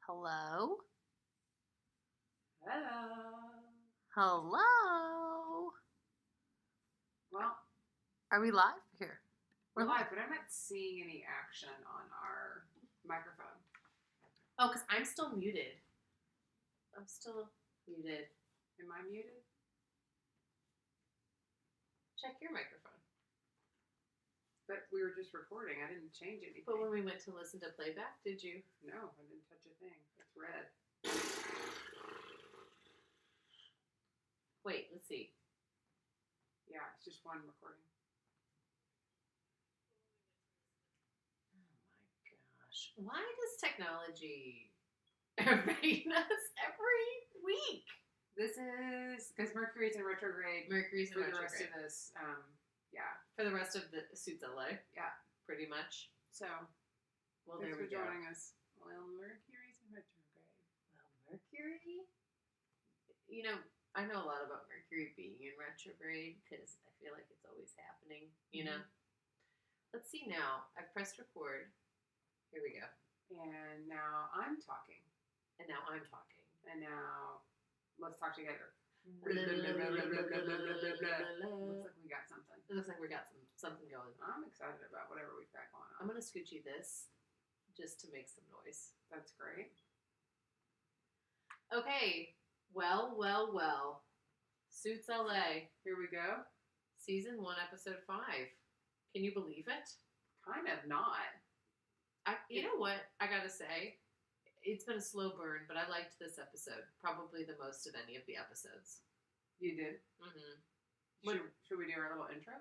Hello? Hello. Hello? Well, Are we live here? we're live, but I'm not seeing any action on our microphone. Oh, because I'm still muted. I'm still muted. Am I muted? Check your microphone. But we were just recording. I didn't change anything. But when we went to listen to playback, did you? No, I didn't touch a thing. It's red. Wait, let's see. Yeah, it's just one recording. Oh my gosh. Why does technology evade us every week? This is because Mercury's in retrograde. Mercury's in for the retrograde. rest of this. Yeah. For the rest of the Suits LA. Yeah. Pretty much. So, well, thanks there we for go. joining us. Well, Mercury's in retrograde. Well, Mercury? You know, I know a lot about Mercury being in retrograde because I feel like it's always happening, you know? Let's see now. I've pressed record. Here we go. And now I'm talking. And now I'm talking. And now let's talk together. Looks Looks like we got something. It looks like we got something going. I'm excited about whatever we've got going I'm on. going to scoochie this just to make some noise. That's great. Okay. Well. Suits LA. Here we go. Season 1, Episode 5. Can you believe it? Kind of not. You know what? I got to say, it's been a slow burn, but I liked this episode. Probably the most of any of the episodes. You did. Mm-hmm. Should we do our little intro?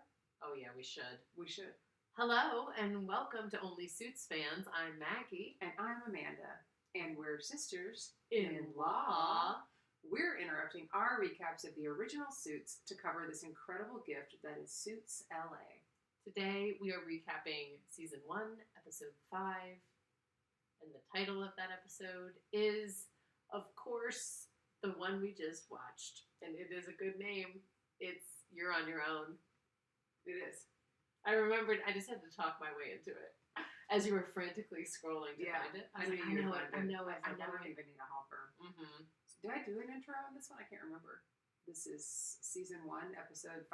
Oh, yeah, we should. We should. Hello, and welcome to Only Suits fans. I'm Maggie. And I'm Amanda. And we're sisters In law. We're interrupting our recaps of the original Suits to cover this incredible gift that is Suits LA. Today, we are recapping Season 1, Episode 5. And the title of that episode is, of course, the one we just watched. And it is a good name. It's You're on Your Own. It is. I remembered, I just had to talk my way into it. As you were frantically scrolling to find it. I know it. I don't even need a hopper. Mm-hmm. Did I do an intro on this one? I can't remember. This is Season 1, Episode 5,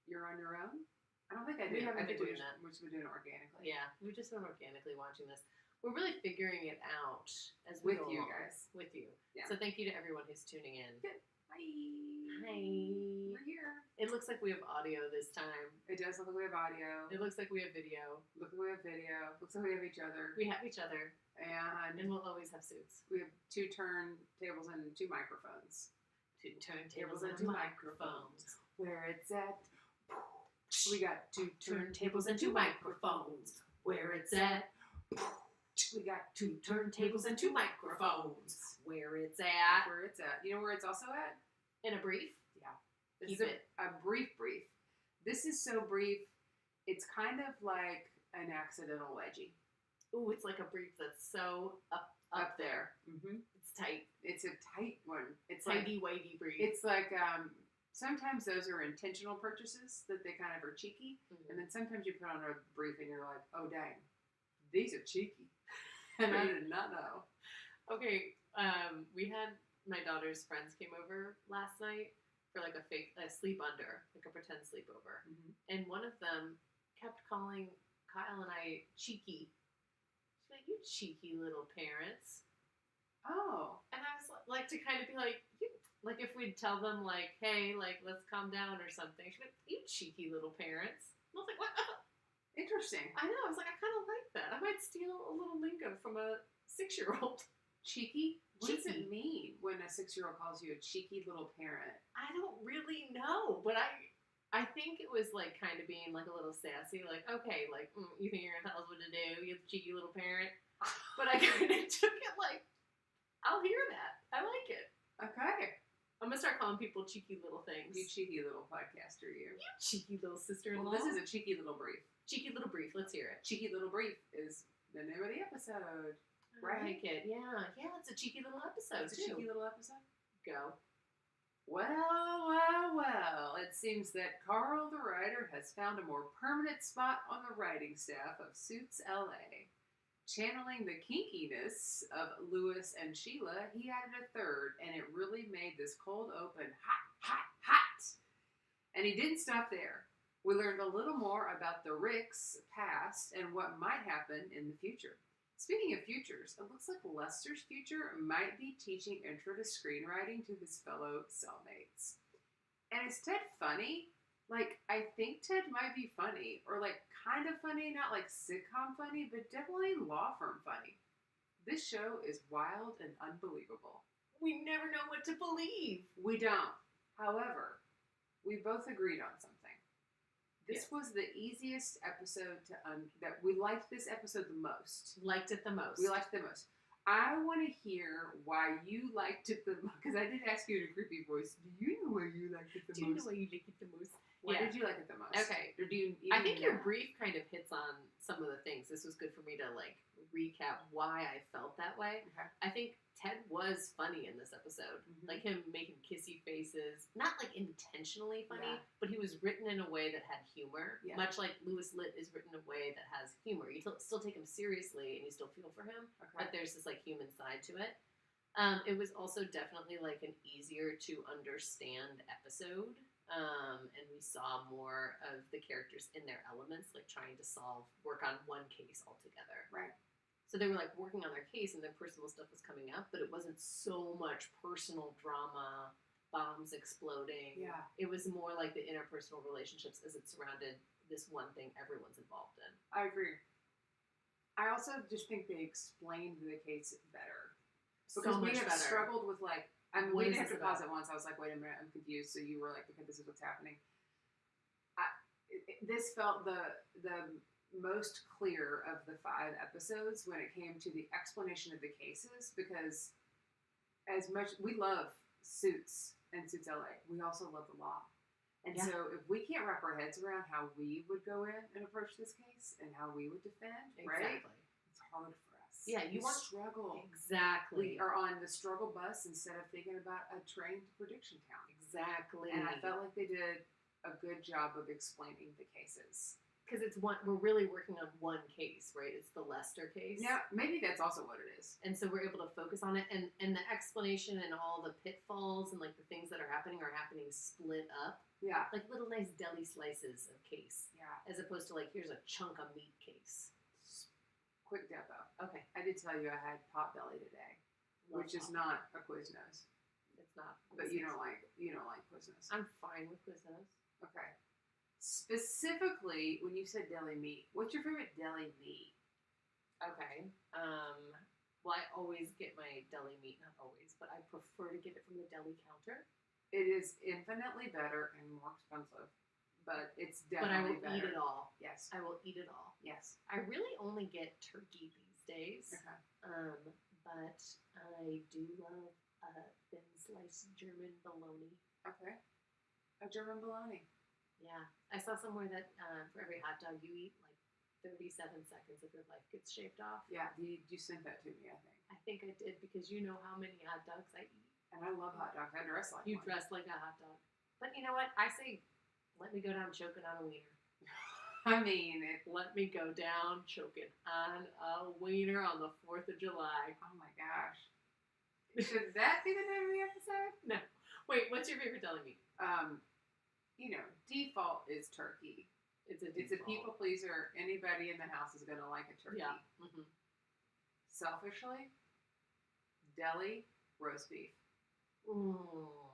You're on Your Own? I don't think I did. We haven't I think been we doing that. We've been doing it organically. Yeah, we've just been organically watching this. We're really figuring it out as we With go you along. guys. With you. Yeah. So thank you to everyone who's tuning in. Good. Hi. Hi. We're here. It looks like we have audio this time. It does look like we have audio. It looks like we have video. Looks like we have video. Looks like we have each other. We have each other. And And we'll always have suits. we have 2 turntables and 2 microphones. 2 turntables and 2 microphones. Where it's at. We got 2 Turntables and 2 microphones. Where it's at. We got 2 turntables and 2 microphones. Where it's at. Where it's at. You know where it's also at? In a brief. Yeah. This Keep is it. a brief. This is so brief, it's kind of like an accidental wedgie. Ooh, it's like a brief that's so up there. Mm-hmm. It's tight. It's a tight one. It's Tighty whitey brief. It's like sometimes those are intentional purchases that they kind of are cheeky, and then sometimes you put on a brief and you're like, oh dang, these are cheeky, and I did not know. Okay, we had my daughter's friends came over last night for like a sleep under, like a pretend sleepover, and one of them kept calling Kyle and I cheeky. She's like, "You cheeky little parents." Oh. And I was like to kind of be like, you, like if we'd tell them like, hey, like let's calm down or something. She'd be like, "You cheeky little parents." And I was like, what? Interesting. I know. I was like, I kind of like that. I might steal a little lingo from a 6-year-old. Cheeky? What does Cheeky. it mean when a 6-year-old calls you a cheeky little parent? I don't really know, but I think it was like kind of being like a little sassy, like, okay, like, you think you're gonna tell us what to do, you cheeky little parent? But I kind of took it like, I'll hear that. I like it. Okay. I'm gonna start calling people cheeky little things. You cheeky little podcaster, you. You cheeky little sister-in-law. Well, this is a cheeky little brief. Cheeky little brief. Let's hear it. Cheeky little brief is the name of the episode. I Right? like it. Yeah, it's a cheeky little episode It's a too. cheeky little episode. Go. Well, it seems that Carl the writer has found a more permanent spot on the writing staff of Suits LA. channeling the kinkiness of Lewis and Sheila, he added a third, and it really made this cold open hot, hot, hot. And he didn't stop there. We learned a little more about the Ricks' past and what might happen in the future. Speaking of futures, it looks like Lester's future might be teaching intro to screenwriting to his fellow cellmates. And is Ted funny? Like, I think Ted might be funny, or like kind of funny, not like sitcom funny, but definitely law firm funny. This show is wild and unbelievable. We never know what to believe. We don't. However, we both agreed on something. This was the easiest episode that we liked this episode the most. Liked it the most. We liked it the most. I want to hear why you liked it the most, because I did ask you in a creepy voice, do you know why you liked it the most? Do you know why you like it the most? Why did you like it the most? Okay. Or do you I think your brief kind of hits on some of the things. This was good for me to like recap why I felt that way. Okay. I think Ted was funny in this episode. Mm-hmm. Like him making kissy faces. Not like intentionally funny, Yeah. but he was written in a way that had humor. Yeah. Much like Louis Litt is written in a way that has humor. You still take him seriously and you still feel for him, Okay. but there's this like human side to it. It was also definitely like an easier to understand episode. And we saw more of the characters in their elements, like trying to work on one case altogether. Right. So they were like working on their case and their personal stuff was coming up, but it wasn't so much personal drama, bombs exploding. Yeah. It was more like the interpersonal relationships as it surrounded this one thing everyone's involved in. I agree. I also just think they explained the case better. Because So we much have better. struggled with like, What we is didn't have this to pause about? it once. I was like, wait a minute, I'm confused. So you were like, okay, this is what's happening. This felt the most clear of the 5 episodes when it came to the explanation of the cases, because as much we love Suits and Suits LA, we also love the law. And Yeah. so if we can't wrap our heads around how we would go in and approach this case and how we would defend, right? Exactly. It's hard for us. Yeah, you We want struggle. Exactly. We are on the struggle bus instead of thinking about a train to prediction town. Exactly. And I felt like they did a good job of explaining the cases. because we're really working on one case, right? It's the Lester case. Yeah, maybe that's also what it is. And so we're able to focus on it, and the explanation and all the pitfalls and like the things that are happening split up, Yeah, like little nice deli slices of case, yeah. as opposed to like here's a chunk of meat case. Quick depo. Okay, I did tell you I had Potbelly today, Love which is Pop. not a Quiznos, It's not. but you don't like Quiznos. I'm fine with Quiznos. Okay. Specifically, when you said deli meat, what's your favorite deli meat? Okay. Well, I always get my deli meat, not always, but I prefer to get it from the deli counter. It is infinitely better and more expensive, but it's But I definitely will better. eat it all. Yes. I will eat it all. Yes. I really only get turkey these days. Okay. But I do love thin sliced German bologna. Okay. A German bologna. Yeah, I saw somewhere that for every hot dog you eat, like 37 seconds of your life gets shaved off. Yeah, you sent that to me, I think. I think I did because you know how many hot dogs I eat. And I love hot dogs. I dress like You one. dress like a hot dog. But you know what? I say, let me go down choking on a wiener. I mean, Let me go down choking on a wiener on the 4th of July. oh my gosh. Should that be the name of the episode? No. Wait, what's your favorite deli meat? Default is turkey. It's a It's a people pleaser. Anybody in the house is going to like a turkey. Yeah. Mm-hmm. Selfishly, deli, roast beef. Mm-hmm.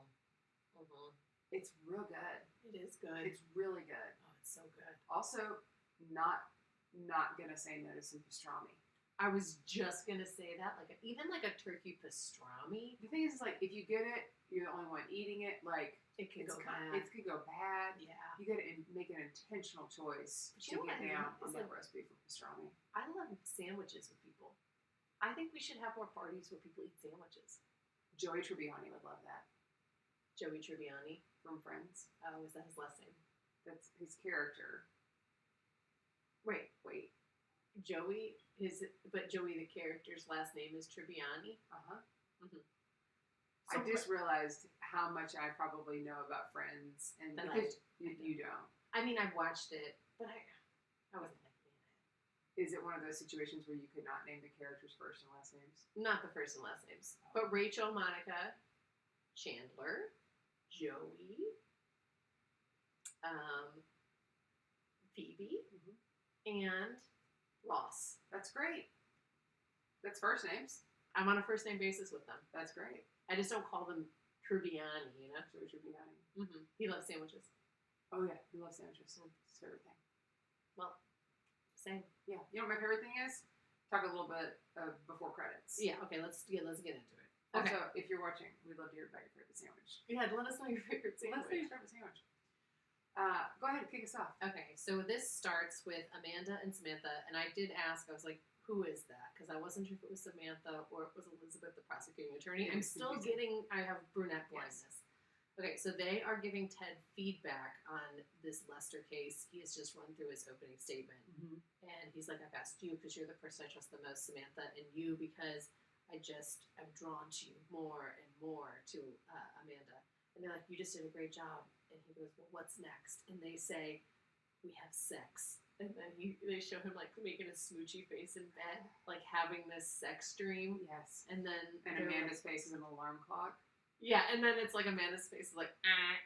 It's real good. It is good. It's really good. Oh, it's so good. Also, not going to say no to some pastrami. I was just gonna say that, even a turkey pastrami, The thing is, like, if you get it, you're the only one eating it. Like, it can it's go kind, bad. it could go bad. Yeah, You got to make an intentional choice But to you know get what I down love on is, that like- roast beef or pastrami. I love sandwiches with people. I think we should have more parties where people eat sandwiches. Joey Tribbiani would love that Joey Tribbiani. from Friends. Oh, is that his last name? That's his character. Wait. Joey the character's last name is Tribbiani. Uh-huh. Mhm. I just realized how much I probably know about Friends, and That because I you don't. I mean, I've watched it, but I wasn't a fan of it. Is it one of those situations where you could not name the characters' first and last names? Not the first and last names. But Rachel, Monica, Chandler, Joey, Phoebe, and Ross. That's great. That's first names. I'm on a first name basis with them. That's great. I just don't call them Tribbiani, you know? Joey Tribbiani. Mm-hmm. He loves sandwiches. Oh, yeah. He loves sandwiches. It's his favorite thing. Well, same. Yeah. You know what my favorite thing is? Talk a little bit before credits. Yeah, okay, let's get into it. Okay. Also, if you're watching, we'd love to hear about your favorite sandwich. Yeah, let us know your favorite sandwich. Let's know your favorite sandwich. Go ahead and kick us off. Okay, so this starts with Amanda and Samantha, and I did ask, I was like, who is that? Because I wasn't sure if it was Samantha or it was Elizabeth, the prosecuting attorney. I'm still I have brunette blindness. Yes. Okay, so they are giving Ted feedback on this Lester case. He has just run through his opening statement. Mm-hmm. And he's like, I've asked you because you're the person I trust the most, Samantha, and you because I'm drawn to you more and more to Amanda. And they're like, you just did a great job. And he goes, well, what's next? And they say, we have sex. And then they show him like making a smoochy face in bed, like having this sex dream. Yes. And then Amanda's face is an alarm clock. Yeah, and then it's like Amanda's face is like, I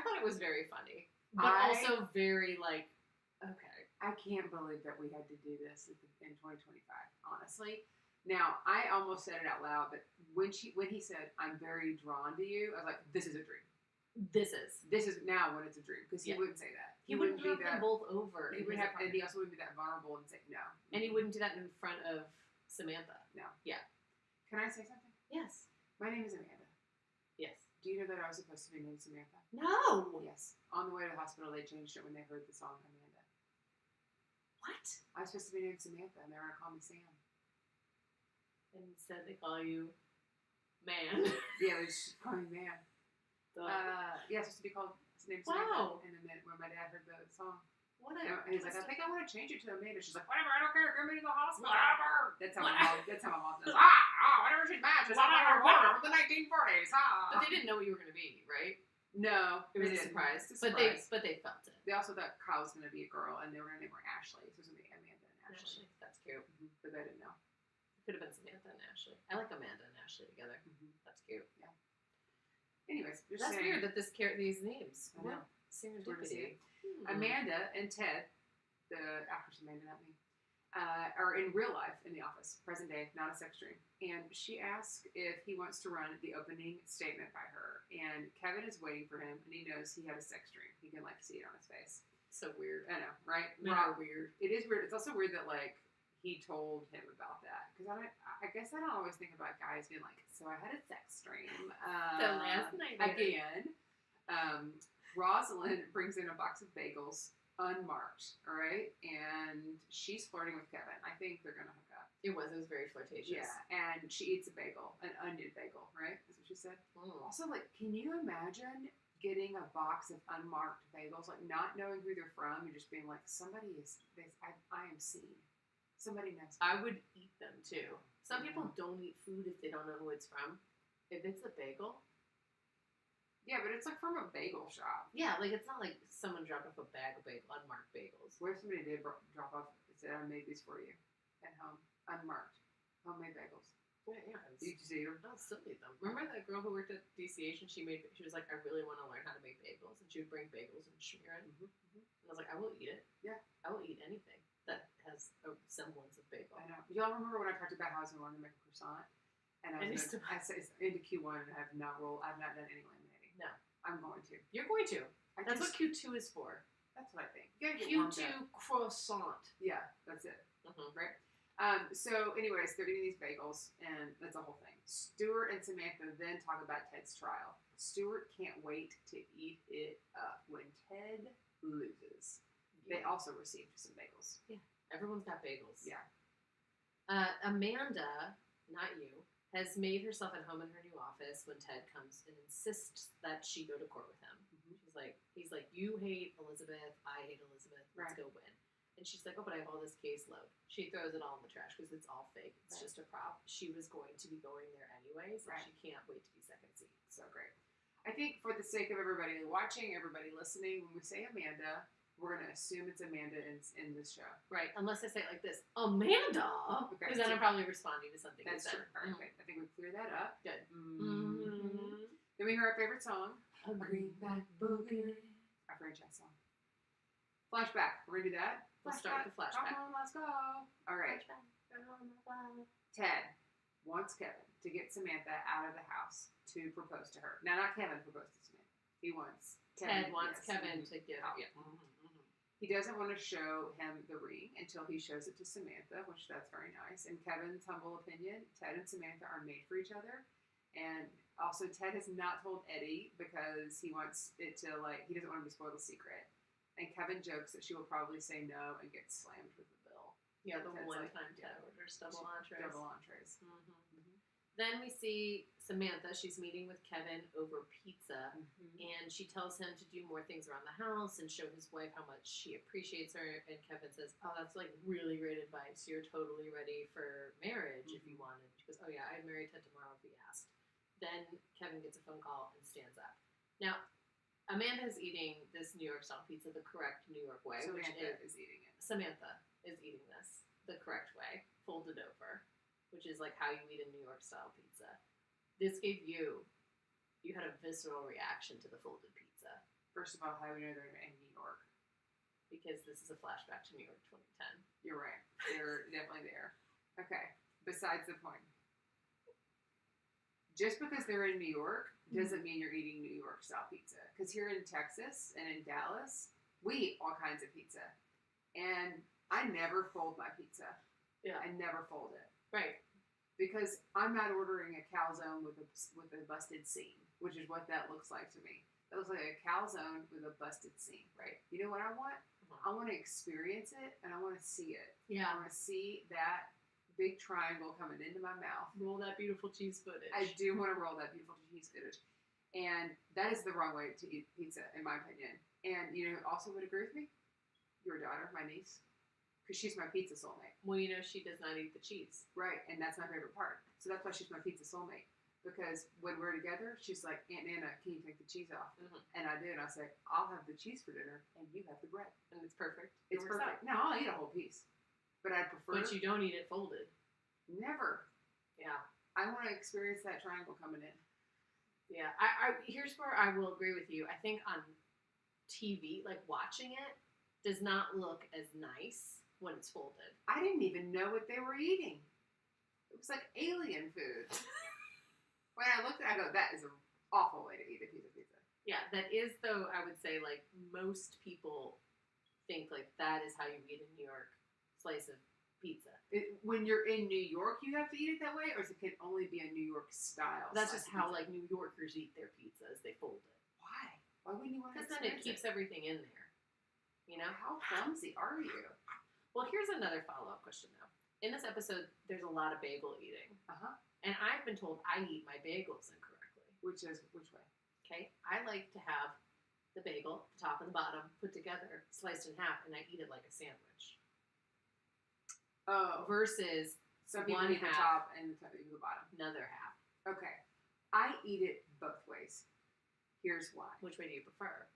thought it was very funny, but also very like, okay. I can't believe that we had to do this in 2025, honestly. Now, I almost said it out loud, but when he said, I'm very drawn to you, I was like, this is a dream. This is now when it's a dream, because he wouldn't say that. He wouldn't have them both over. He would have, and he also wouldn't be that vulnerable and say no. And he wouldn't do that in front of Samantha. No. Yeah. Can I say something? Yes. My name is Amanda. Yes. Do you know that I was supposed to be named Samantha? No. Yes. On the way to the hospital, they changed it when they heard the song Amanda. What? I was supposed to be named Samantha, and they were going to call me Sam. And instead they call you Man. Yeah, they just call me Man. Yeah, it's supposed to be called named Samantha. And then when my dad heard the song, he's like, I think I want to change it to Amanda. She's like, whatever, I don't care. Get me to the hospital. Whatever. That's how my mom says. Whatever she's mad. She's like a reporter from the 1940s. But they didn't know what you were going to be, right? No, it was a surprise. But they felt it. They also thought Kyle was going to be a girl, and they were going to name her Ashley. So it was going to be Amanda and Ashley. That's cute. Mm-hmm. But they didn't know. It could have been Samantha and Ashley. I like Amanda and Ashley together. Mm-hmm. That's cute. Yeah. Anyways, that's weird that these names. I know. Serendipity. Amanda and Ted, the actress Amanda, not me, are in real life in the office, present day, not a sex dream. And she asks if he wants to run the opening statement by her. And Kevin is waiting for him, and he knows he had a sex dream. He can see it on his face. So weird. I know, right? Weird. It is weird. It's also weird that he told him about that, because I guess I don't always think about guys being like, so I had a sex dream. So last night again. Rosalind brings in a box of bagels, unmarked, all right? And she's flirting with Kevin. I think they're going to hook up. It was very flirtatious. Yeah, and she eats a bagel, an onion bagel, right? That's what she said. Also, can you imagine getting a box of unmarked bagels, not knowing who they're from, and just being like, somebody is, I am seen. Somebody knows me. I would eat them, too. Some people don't eat food if they don't know who it's from. If it's a bagel... Yeah, but it's from a bagel shop. Yeah, it's not like someone dropped off a bag of unmarked bagels. What if somebody did drop off and said, I made these for you at home, unmarked, homemade bagels? Yeah. You just eat them? I'll still eat them. Remember that girl who worked at DCH and she was like, I really want to learn how to make bagels, and she would bring bagels and smear it. Mm-hmm. And I was like, I will eat it. Yeah. I will eat anything that has a semblance of bagel. I know. Y'all remember when I talked about how I was going to learn to make a croissant? And I said into Q1 and I have not done any laminating. No. I'm going to. You're going to. That's what Q2 is for. That's what I think. You gotta get Q2 croissant. Yeah, that's it. Mm-hmm. Right? So, anyways, they're eating these bagels, and that's the whole thing. Stuart and Samantha then talk about Ted's trial. Stuart can't wait to eat it up when Ted loses. Yeah. They also received some bagels. Yeah. Everyone's got bagels. Yeah. Amanda, not you, has made herself at home in her new office when Ted comes and insists that she go to court with him. Mm-hmm. He's like, you hate Elizabeth, I hate Elizabeth, let's go win. And she's like, oh, but I have all this caseload. She throws it all in the trash because it's all fake. It's just a prop. She was going to be going there anyways, and she can't wait to be second seat. So great. I think for the sake of everybody watching, everybody listening, when we say Amanda, we're going to assume it's Amanda in this show. Right, unless I say it like this, Amanda, Okay, because then I'm probably responding to something. That's true. All right, okay. I think we cleared that up. Good. Then we hear our favorite song, A Greenback Boogie. our franchise song. Flashback. We're going to do that? We'll start with the flashback. Come on, let's go. All right. Ted wants Kevin to get Samantha out of the house to propose to her. Now, not Kevin proposed to Samantha. He wants Ted wants Kevin to give. Oh. Yeah. He doesn't want to show him the ring until he shows it to Samantha, which that's very nice. In Kevin's humble opinion, Ted and Samantha are made for each other. And also, Ted has not told Eddie because he wants it to, like, he doesn't want to be spoiled a secret. And Kevin jokes that she will probably say no and get slammed with the bill. Yeah, the Ted's one like, time Ted orders double entrees. Double entrees. Then we see Samantha. She's meeting with Kevin over pizza, and she tells him to do more things around the house and show his wife how much she appreciates her. And Kevin says, "Oh, that's like really great advice. You're totally ready for marriage if you wanted." She goes, "Oh yeah, I'd marry Ted tomorrow if he asked." Then Kevin gets a phone call and stands up. Now, Amanda's eating this New York style pizza the correct New York way. Samantha is eating it. Samantha is eating this the correct way, folded over, which is like how you eat a New York style pizza. This gave you had a visceral reaction to the folded pizza. First of all, how do we know they're in New York? Because this is a flashback to New York 2010. You're right. They're definitely there. Okay. Besides the point. Just because they're in New York doesn't mean you're eating New York style pizza. Because here in Texas and in Dallas, we eat all kinds of pizza. And I never fold my pizza. Yeah. I never fold it. Right. Because I'm not ordering a calzone with a busted seam, which is what that looks like to me. That looks like a calzone with a busted seam. Right. You know what I want? I want to experience it and I want to see it. Yeah. I want to see that big triangle coming into my mouth. Roll that beautiful cheese footage. I do want to roll that beautiful cheese footage. And that is the wrong way to eat pizza, in my opinion. And you know who also would agree with me? Your daughter, my niece. Because she's my pizza soulmate. Well, you know she does not eat the cheese. Right, and that's my favorite part. So that's why she's my pizza soulmate. Because when we're together, she's like, "Aunt Nana, can you take the cheese off?" And I do, and I say, "I'll have the cheese for dinner, and you have the bread." And it's perfect. It's perfect. No, I'll eat a whole piece. But I prefer... But you don't eat it folded. Never. Yeah. I want to experience that triangle coming in. Yeah. I here's where I will agree with you. I think on TV, like watching it, does not look as nice when it's folded. I didn't even know what they were eating. It was like alien food. When I looked at it, I go, that is an awful way to eat a piece of pizza. Yeah, that is, though, I would say, like, most people think, like, that is how you eat a New York slice of pizza. When you're in New York, you have to eat it that way, or it can only be a New York style? That's just how, like, New Yorkers eat their pizzas. They fold it. Why? Why wouldn't you want to? Because then it keeps everything in there. You know? How clumsy are you? Well, here's another follow-up question, though. In this episode, there's a lot of bagel eating. And I've been told I eat my bagels incorrectly. Which way? Okay? I like to have the bagel, the top and the bottom, put together, sliced in half, and I eat it like a sandwich. Oh. Versus some people one eat the half, top and the bottom. another half. Okay. I eat it both ways. Here's why. Which way do you prefer?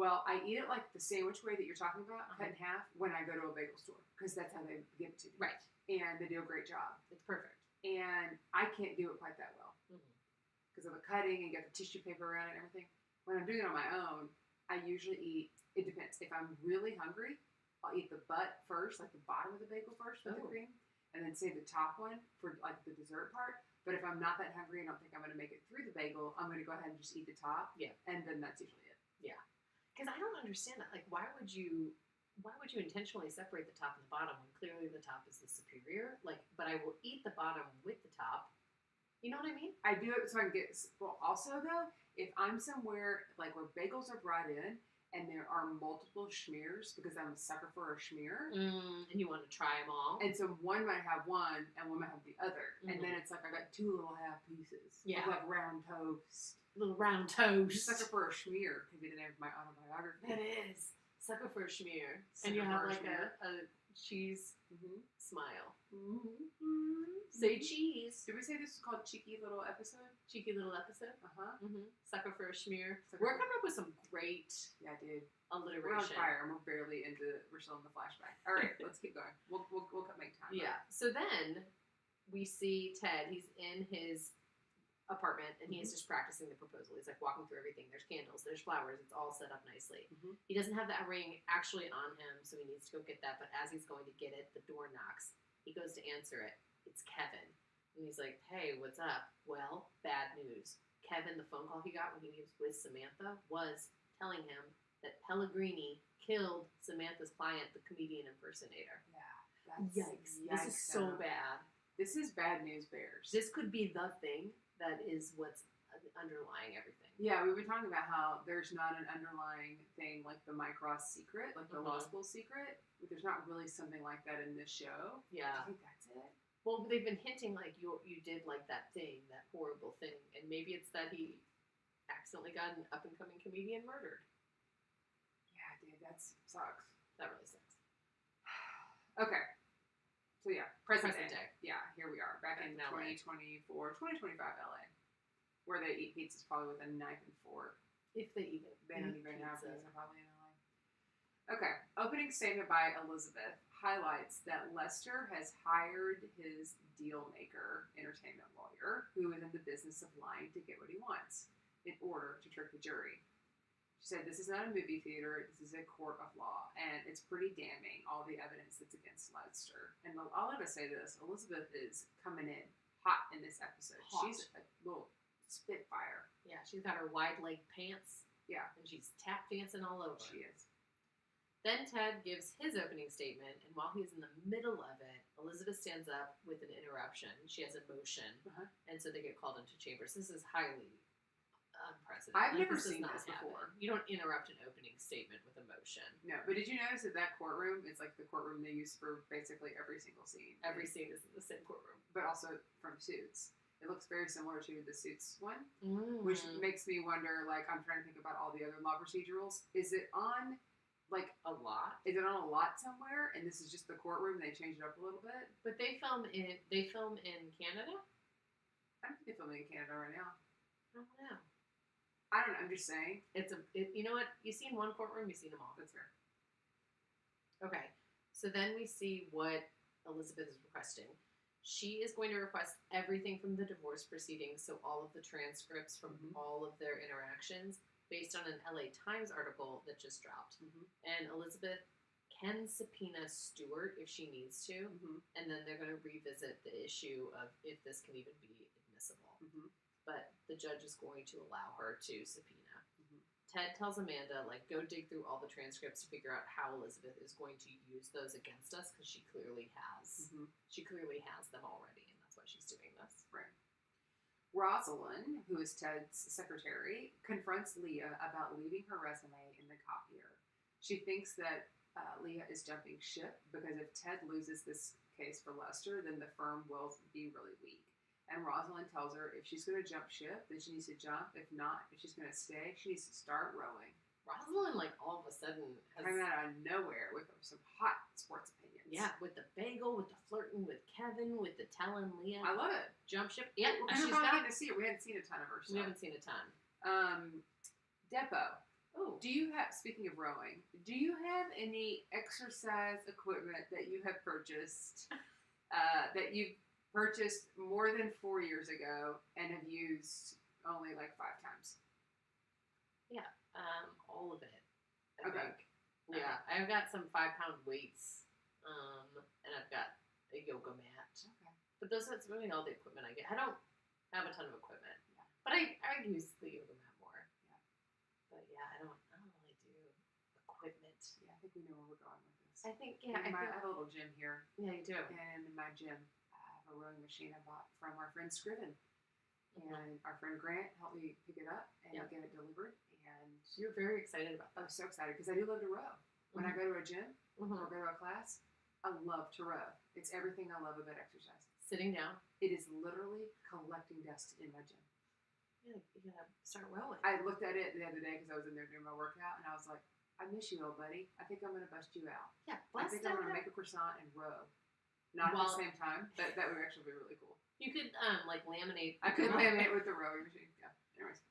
Well, I eat it like the sandwich way that you're talking about, cut in half, when I go to a bagel store. Because that's how they give it to me. Right. And they do a great job. It's perfect. And I can't do it quite that well. Because of the cutting and get the tissue paper around it and everything. When I'm doing it on my own, I usually eat, it depends. If I'm really hungry, I'll eat the butt first, like the bottom of the bagel first with the cream. And then save the top one for like the dessert part. But if I'm not that hungry and don't think I'm going to make it through the bagel, I'm going to go ahead and just eat the top. Yeah. And then that's usually it. Yeah. Because I don't understand that. Like, why would you intentionally separate the top and the bottom when clearly the top is the superior? Like, but I will eat the bottom with the top. You know what I mean? I do it so I can get, well, also though, if I'm somewhere like where bagels are brought in and there are multiple schmears, because I'm a sucker for a schmear. And you want to try them all. And so one might have one and one might have the other. And then it's like I got two little half pieces. Yeah. Of like round toast. Little round toast. Sucker for a schmear could be the name of my autobiography. That is. Sucker for a schmear. Sucker and you have for a like schmear. a cheese Mm-hmm. smile. Mm-hmm. Say cheese. Did we say this is called Cheeky Little Episode? Cheeky little episode. Uh-huh. Sucker for a schmear. Sucker We're for- coming up with some great Yeah, dude. alliteration. We're on fire, and we're still in the flashback. All right, let's keep going. We'll make time. Yeah. So then we see Ted. He's in his apartment, and he's just practicing the proposal. He's like walking through everything. There's candles. There's flowers. It's all set up nicely. Mhm. He doesn't have that ring actually on him, so he needs to go get that. But as he's going to get it, the door knocks. He goes to answer it. It's Kevin. And he's like, hey, what's up? Well, bad news. Kevin, the phone call he got when he was with Samantha was telling him that Pellegrini killed Samantha's client, the comedian impersonator. Yeah. Yikes. This is so bad. This is bad news bears. This could be the thing that is what's underlying everything. Yeah, we've been talking about how there's not an underlying thing like the Mike Ross secret, like the law school secret. There's not really something like that in this show. Yeah. I think that's it. Well, they've been hinting like you did like that thing, that horrible thing, and maybe it's that he accidentally got an up and coming comedian murdered. Yeah, dude, that sucks. That really sucks. Okay. So yeah, present Present day. day. Yeah, here we are, back in LA. 2024, 2025 LA, where they eat pizzas probably with a knife and fork. If they even They don't even have pizza. pizza probably in LA. Okay, opening statement by Elizabeth highlights that Lester has hired his deal maker, entertainment lawyer, who is in the business of lying to get what he wants in order to trick the jury. She said, this is not a movie theater, this is a court of law, and it's pretty damning, all the evidence that's against Lester. And I'll let us say this, Elizabeth is coming in hot in this episode. Hot. She's a little spitfire. Yeah, she's got her wide leg pants. Yeah. And she's tap dancing all over. She is. Then Ted gives his opening statement, and while he's in the middle of it, Elizabeth stands up with an interruption. She has a motion, and so they get called into chambers. This is highly unprecedented. I've never this does seen not this before. happen. You don't interrupt an opening statement with a motion. No, but did you notice that courtroom, it's like the courtroom they use for basically every single scene. Every scene is in the same courtroom. But also from Suits. It looks very similar to the Suits one, Mm. which makes me wonder, like, I'm trying to think about all the other law procedurals. Is it on, like, a lot. is it on a lot somewhere, and this is just the courtroom, and they changed it up a little bit? But they film in Canada? I don't think they're filming in Canada right now. I don't know. I don't know, I'm just saying. You know what? You seen one courtroom, you seen them all. That's fair. Okay. So then we see what Elizabeth is requesting. She is going to request everything from the divorce proceedings, so all of the transcripts from all of their interactions, based on an LA Times article that just dropped. And Elizabeth can subpoena Stewart if she needs to, and then they're going to revisit the issue of if this can even be admissible. But the judge is going to allow her to subpoena. Ted tells Amanda, like, go dig through all the transcripts to figure out how Elizabeth is going to use those against us, because she clearly has. She clearly has them already, and that's why she's doing this. Right. Rosalind, who is Ted's secretary, confronts Leah about leaving her resume in the copier. She thinks that Leah is jumping ship because if Ted loses this case for Lester, then the firm will be really weak. And Rosalind tells her if she's going to jump ship, then she needs to jump. If not, if she's going to stay, she needs to start rowing. Rosalind, like, all of a sudden has... Coming out of nowhere with some hot sports opinions. Yeah, with the bagel, with the flirting with Kevin, with the telling Leah. I love it. Jump ship. Yeah, We're she's probably got... getting to see it. We haven't seen a ton of her stuff. We haven't seen a ton. Depot. Oh. Do you have, speaking of rowing, do you have any exercise equipment that you have purchased, that you've purchased more than 4 years ago and have used only like 5 times? Yeah, all of it. I Okay. think. Yeah, I've got some 5-pound weights, and I've got a yoga mat. Okay. But that's really all the equipment I get. I don't have a ton of equipment, Yeah. but I use the yoga mat more. Yeah. But yeah, I don't really do equipment. Yeah, I think we know where we're going with this. I think I have a little gym here, yeah, you do. and in my gym, I have a rowing machine I bought from our friend Scriven. And our friend Grant helped me pick it up and Yeah. get it delivered. And You're very excited about I that. was so excited because I do love to row. When I go to a gym or Mhm. go to a class, I love to row. It's everything I love about exercise. Sitting down. It is literally collecting dust in my gym. Yeah, you gotta start rowing. I looked at it the other day because I was in there doing my workout, and I was like, I miss you, old buddy. I think I'm going to bust you out. Yeah, I think I'm going to make a croissant and row. Not at the same time. That would actually be really cool. You could, like, laminate. I could laminate with the rowing machine. Yeah. Anyways.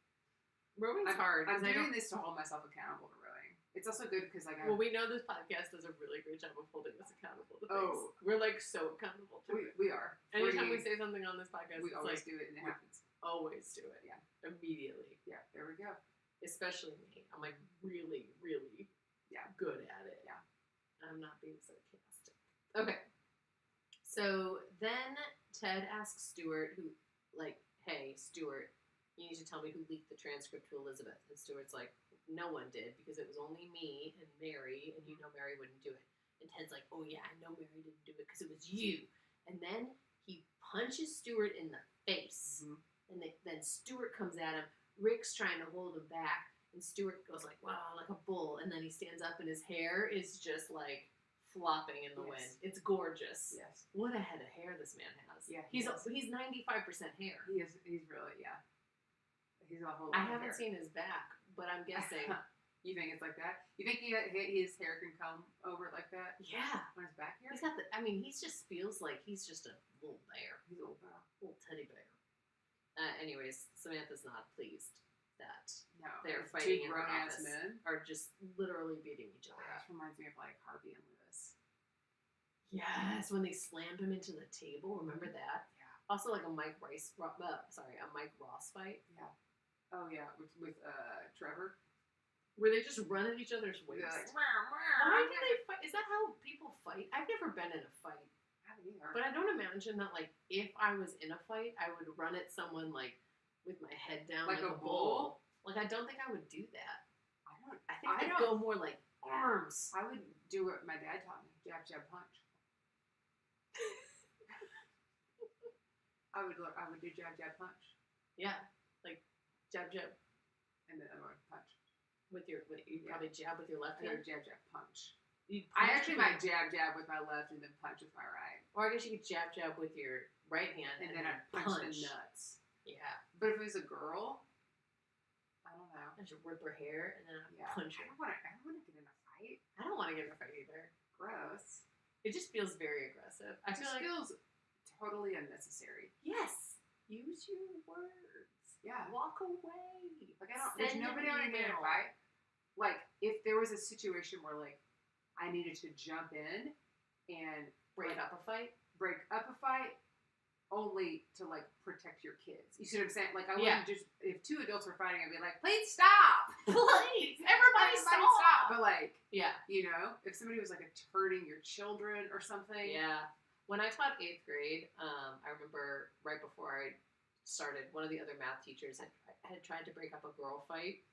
Rowing's hard. I'm doing this to hold myself accountable to rowing. It's also good because, like, well, we know this podcast does a really great job of holding us accountable to things. Oh. We're, like, so accountable to it. We are. Anytime we say something on this podcast, we it's always like, do it and it happens. Always do it. Yeah. Immediately. Yeah, there we go. Especially me. I'm, like, really, really good at it. Yeah. I'm not being sarcastic. Okay. So then Ted asks Stuart, who, like, hey, Stuart, you need to tell me who leaked the transcript to Elizabeth. And Stuart's like, no one did, because it was only me and Mary, and you know Mary wouldn't do it. And Ted's like, oh yeah, I know Mary didn't do it because it was you. And then he punches Stuart in the face. Mm-hmm. And then Stuart comes at him. Rick's trying to hold him back. And Stuart goes like, wow, like a bull. And then he stands up and his hair is just like flopping in the wind. It's gorgeous. Yes. What a head of hair this man has. Yeah. He's 95% hair. He's really, He's a whole lot I haven't hair. seen his back, but I'm guessing. You think it's like that? You think his hair can come over like that? Yeah. On his back hair? He's got he just feels like he's just a little bear. He's a little bear. Little teddy bear. Anyways, Samantha's not pleased that they're fighting in her office. Men are just literally beating each other up. This reminds me of like Harvey and Lewis. Yes, when they slammed him into the table. Remember that? Yeah. Also, like a Mike Ross fight. Yeah. Oh yeah, with Trevor. Where they just run at each other's waist. Like, why do they fight? Is that how people fight? I've never been in a fight. I haven't either. But I don't imagine that, like, if I was in a fight, I would run at someone, like, with my head down like a bull. Like, I don't think I would do that. I think I'd go more like arms. I would do what my dad taught me. Jab, jab, punch. I would do jab, jab, punch. Yeah. Like, jab, jab. And then I would punch. You'd probably jab with your left hand? Jab, jab, punch. I actually might jab, jab with my left and then punch with my right. Or I guess you could jab, jab with your right hand and then I'd punch the nuts. Yeah. But if it was a girl, I don't know. I should rip her hair and then I'd punch her. I don't want to get in a fight. I don't want to get in a fight either. Gross. It just feels very aggressive. It feels totally unnecessary. Yes. Use your words. Yeah. Walk away. Like, there's nobody I want to get in a fight. Like, if there was a situation where, like, I needed to jump in and break up a fight, only to, like, protect your kids. You see what I'm saying? Like, I wouldn't just, if two adults were fighting, I'd be like, please stop! Please! Everybody stop! But, like, yeah. You know, if somebody was, like, hurting your children or something. Yeah. When I taught 8th grade, I remember right before I started, one of the other math teachers had tried to break up a girl fight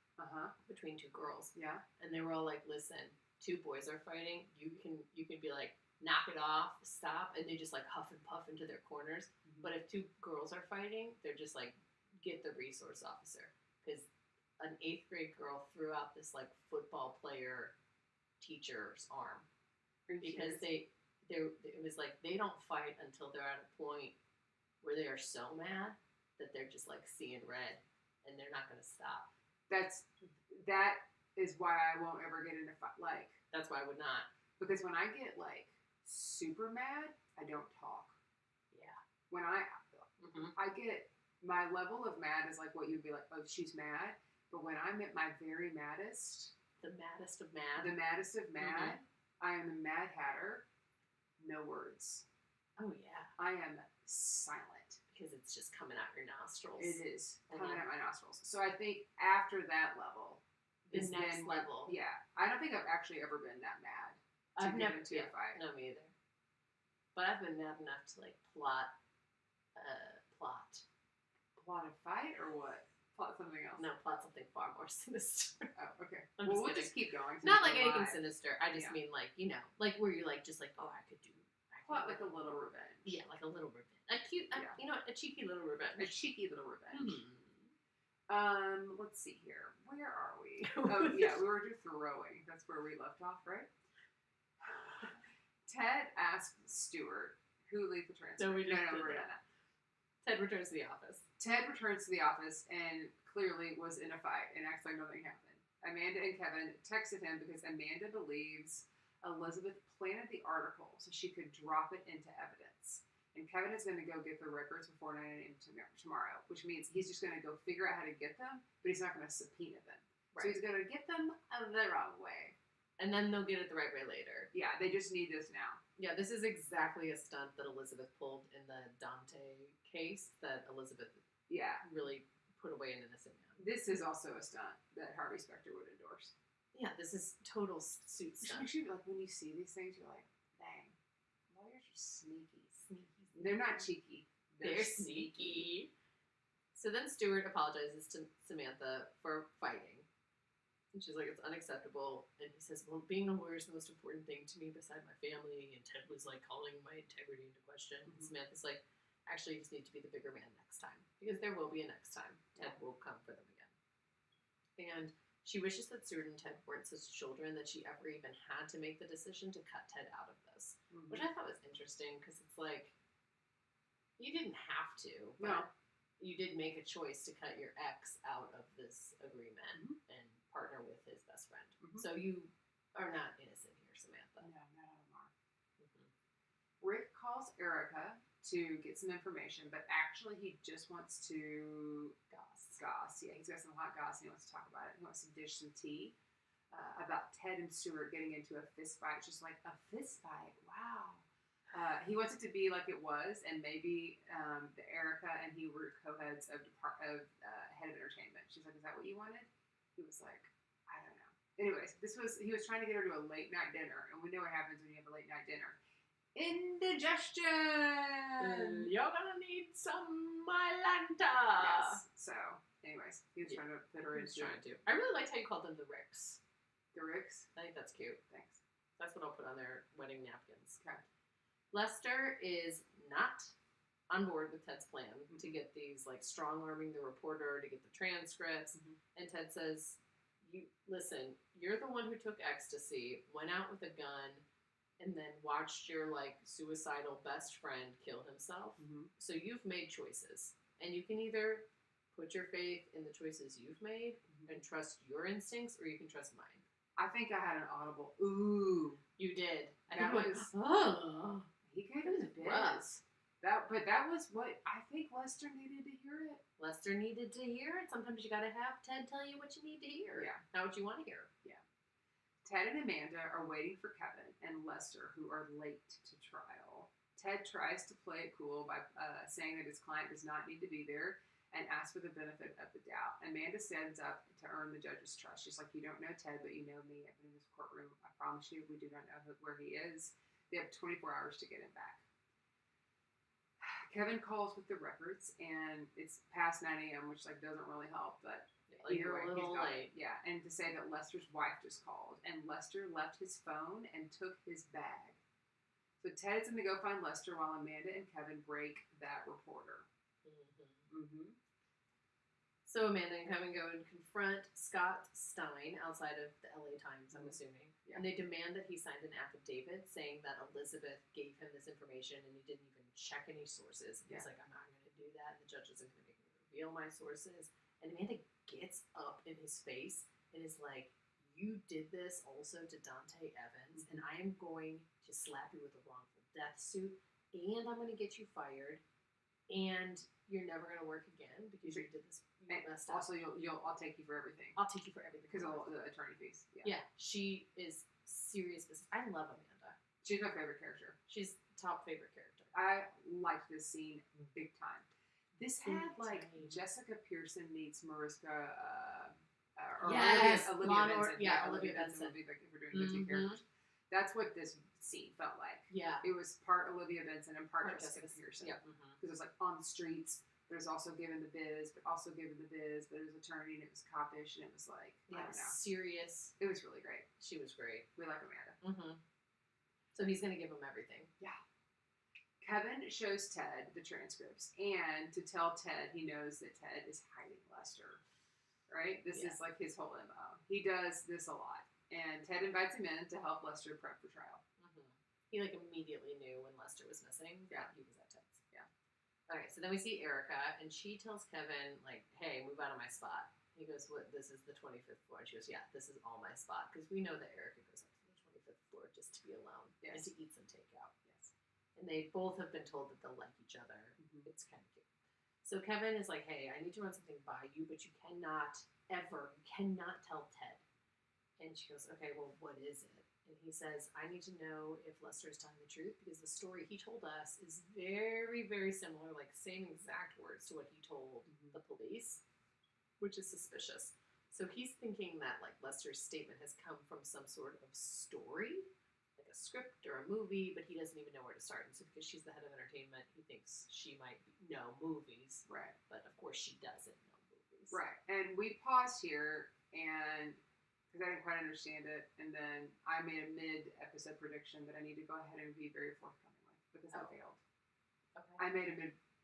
between two girls. Yeah. And they were all like, listen, two boys are fighting. You can be like, knock it off, stop, and they just like huff and puff into their corners. Mm-hmm. But if two girls are fighting, they're just like, get the resource officer. Because an 8th grade girl threw out this like football player teacher's arm. Because it was like, they don't fight until they're at a point where they are so mad that they're just like seeing red and they're not going to stop. That is why I won't ever get in a fight. Like, that's why I would not. Because when I get like super mad, I don't talk. Yeah. When I get, my level of mad is like what you'd be like, oh, she's mad. But when I'm at my very maddest. The maddest of mad. The maddest of mad. I am the Mad Hatter. No words. Oh, yeah. I am silent. Because it's just coming out your nostrils. It is coming out my nostrils. So I think after that level, the next level. Yeah, I don't think I've actually ever been that mad. I've never into a fight. No, me either. But I've been mad enough to like plot a fight or what? Plot something else. No, plot something far more sinister. Oh, okay. We'll just keep going. Not like anything sinister. I just mean like, you know, like where you're like just like, oh, I could plot like a little revenge. Yeah, like a little revenge. A cute, you know, a cheeky little revenge. A cheeky little revenge. Mm-hmm. Let's see here. Where are we? Oh, yeah, we were just rowing. That's where we left off, right? Ted asked Stuart, who leaked the transcript? No, we just did that. Ted returns to the office. Ted returns to the office and clearly was in a fight and acts like nothing happened. Amanda and Kevin texted him because Amanda believes Elizabeth planted the article so she could drop it into evidence. And Kevin is going to go get the records before 9 a.m. tomorrow, which means he's just going to go figure out how to get them, but he's not going to subpoena them. Right. So he's going to get them the wrong way. And then they'll get it the right way later. Yeah, they just need this now. Yeah, this is exactly a stunt that Elizabeth pulled in the Dante case that Elizabeth really put away an innocent man. This is also a stunt that Harvey Specter would endorse. Yeah, this is total suit stunt. Like, when you see these things, you're like, dang, lawyers are sneaky. They're not cheeky. They're sneaky. So then Stuart apologizes to Samantha for fighting. And she's like, it's unacceptable. And he says, well, being a lawyer is the most important thing to me beside my family. And Ted was like calling my integrity into question. And Samantha's like, actually, you just need to be the bigger man next time. Because there will be a next time. Ted will come for them again. And she wishes that Stuart and Ted weren't such children that she ever even had to make the decision to cut Ted out of this. Which I thought was interesting because it's like, you didn't have to, but you did make a choice to cut your ex out of this agreement and partner with his best friend. So you are not innocent here, Samantha. No, not anymore. Rick calls Erica to get some information, but actually he just wants to goss. Yeah, he's got some hot goss and he wants to talk about it. He wants to dish some tea about Ted and Stuart getting into a fist fight. Just like, a fist fight? Wow. He wants it to be like it was, and maybe Erica and he were co-heads of head of entertainment. She's like, "Is that what you wanted?" He was like, "I don't know." Anyways, he was trying to get her to a late night dinner, and we know what happens when you have a late night dinner. Indigestion. You're gonna need some Mylanta. Yes. So, anyways, he was trying to put her into. I really liked how you called them the Ricks. The Ricks. I think that's cute. Thanks. That's what I'll put on their wedding napkins. Okay. Lester is not on board with Ted's plan to get these, like, strong-arming the reporter to get the transcripts. And Ted says, you're the one who took ecstasy, went out with a gun, and then watched your, like, suicidal best friend kill himself. So you've made choices. And you can either put your faith in the choices you've made and trust your instincts, or you can trust mine. I think I had an audible, ooh. You did. That was, oh. He gave it a buzz. But that was what I think Lester needed to hear it. Lester needed to hear it. Sometimes you gotta have Ted tell you what you need to hear. Yeah. Not what you want to hear. Yeah. Ted and Amanda are waiting for Kevin and Lester, who are late to trial. Ted tries to play it cool by saying that his client does not need to be there and asks for the benefit of the doubt. Amanda stands up to earn the judge's trust. She's like, you don't know Ted, but you know me. I've been in this courtroom. I promise you, we do not know where he is. They have 24 hours to get him back. Kevin calls with the records, and it's past 9 a.m., which like doesn't really help, but either way, a little late. Yeah, and to say that Lester's wife just called, and Lester left his phone and took his bag. So Ted's going to go find Lester while Amanda and Kevin break that reporter. So Amanda and Kevin go and confront Scott Stein outside of the LA Times, I'm assuming. Yeah. And they demand that he signed an affidavit saying that Elizabeth gave him this information and he didn't even check any sources. And he's like, I'm not going to do that. The judge isn't going to make me reveal my sources. And Amanda gets up in his face and is like, you did this also to Dante Evans, and I am going to slap you with a wrongful death suit, and I'm going to get you fired, and you're never going to work again because you did this. Also, I'll take you for everything. I'll take you for everything because of the attorney fees. Yeah, she is serious business. I love Amanda. She's my favorite character. She's top favorite character. I liked this scene big time. This had like Jessica Pearson meets Mariska. Yes, Olivia Benson. Olivia Benson. Would be like if we're doing the two characters. That's what this scene felt like. Yeah, it was part Olivia Benson and part Jessica Pearson. Yeah, because it was like on the streets. But it was also given the biz, but also given the biz. But it was attorney and it was coppish and it was like I don't know, serious. It was really great. She was great. We like Amanda. So he's gonna give him everything. Yeah. Kevin shows Ted the transcripts, and to tell Ted he knows that Ted is hiding Lester. Right? This is like his whole MO. He does this a lot. And Ted invites him in to help Lester prep for trial. He like immediately knew when Lester was missing that he was at Ted's. Yeah. Okay, so then we see Erica, and she tells Kevin, like, hey, move out of my spot. He goes, what, this is the 25th floor? And she goes, yeah, this is all my spot. Because we know that Erica goes up to the 25th floor just to be alone and to eat some takeout. Yes. And they both have been told that they'll like each other. Mm-hmm. It's kind of cute. So Kevin is like, hey, I need to run something by you, but you cannot tell Ted. And she goes, okay, well, what is it? And he says, I need to know if Lester is telling the truth because the story he told us is very, very similar, like same exact words to what he told the police, which is suspicious. So he's thinking that like Lester's statement has come from some sort of story, like a script or a movie, but he doesn't even know where to start. And so because she's the head of entertainment, he thinks she might know movies. Right. But of course she doesn't know movies. Right. And we paused here and because I didn't quite understand it, and then I made a mid-episode prediction that I need to go ahead and be very forthcoming with because I failed. Okay. I made a